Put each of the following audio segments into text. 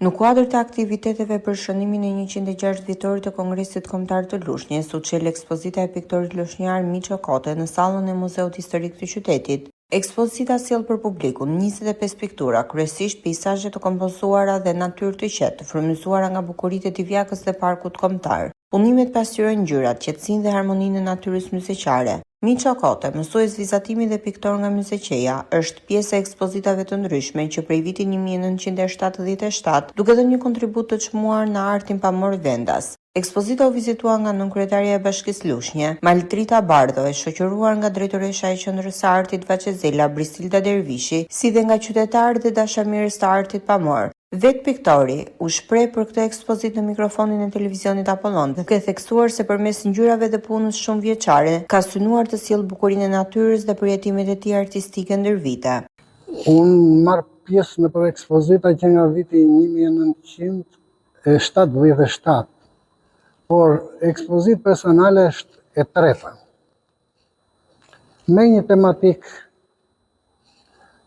Në kuadër të aktiviteteve për shënimin e 106 vjetorit të Kongresit Kombëtar të Lushnjës, u çel ekspozita e piktorit lushnjar Miço Kote në sallën e Muzeut Historik të qytetit. Ekspozita sjell për publikun 25 piktura, kryesisht peizazhe të kompozuara dhe natyrë të qetë, frymëzuara nga bukuritë e Divjakës dhe Parkut Kombëtar. Punimet pasqyrojnë ngjyrat, qetësinë dhe harmoninë e natyrës mysheqare. Miço Kote, mësues vizatimi dhe piktor nga Mysheqeja, është pjesë e ekspozitave të ndryshme që prej vitit 1977, duke dhënë një kontribut të çmuar në artin pamor vendas. Ekspozita u vizitua nga nënkryetaria e Bashkisë Lushnje, Maltrita Bardho, e shoqëruar nga drejtoresha e Qendrës së Artit Vaçezela, Brisilda Dervishi, si dhe nga qytetarë dhe dashamirës të artit pamor. Vetë piktori u shpreh për këtë ekspozitë në mikrofonin e televizionit Apollon, duke theksuar se përmes ngjyrave dhe punës shumë vjeçare ka synuar të sjellë bukurinë e natyrës dhe përjetimet e tij artistike ndër vite. Unë marr pjesë në për ekspozita që nga viti 1977, por ekspozitë personale është e treta. Me një tematik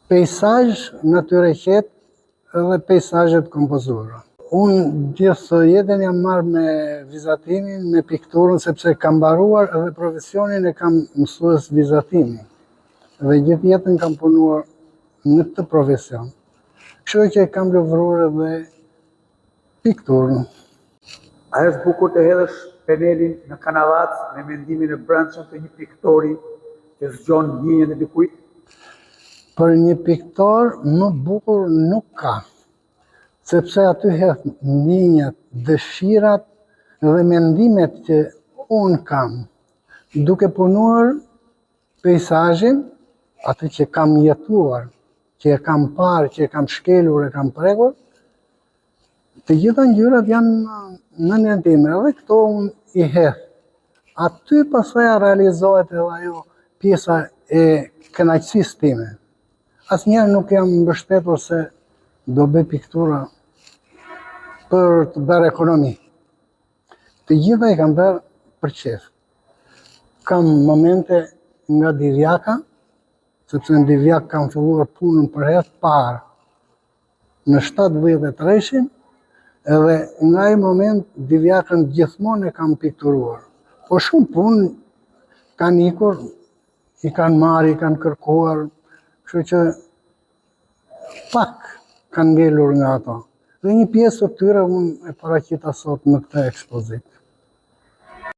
peizazh, natyrë e qetë dhe peizazhet kompozuara. Unë gjithë jetën jam marrë me vizatimin, me pikturën, sepse kam mbaruar edhe profesionin e kam mësues vizatimi. Dhe gjithë jetën kam punuar në këtë profesion. Kështu që kam lëvruar edhe pikturën. A është bukur të hedhësh penelin në kanavac me mendimin e brendshëm të një piktori që zgjon ndjenjën e dikujt? Për një piktor më bukur nuk ka, sepse aty hedh ndjenjat, dëshirat dhe mendimet që unë kam, duke punuar peizazhin, atë që kam jetuar, që e kam parë, që e kam shkelur, e kam prekur, të gjitha ngjyrat janë në nën time, edhe këto unë i hedh. Aty pastaj realizohet edhe ajo pjesa e kënaqësisë time. Asnjëherë nuk jam mbështetur se do bëj piktura për të bërë ekonomi. Të gjitha i kam bërë për qef. Kam momente nga Divjaka, sepse në Divjak kam filluar punën për herë të parë në 73-shin, edhe nga ai moment Divjakën gjithmonë e kam pikturuar. Po shumë punë kanë ikur, i kanë marrë, i kanë kërkuar, kështu që pak kanë ngelur nga ato. Dhe një pjesë të tyre unë e paraqita sot në këtë ekspozitë.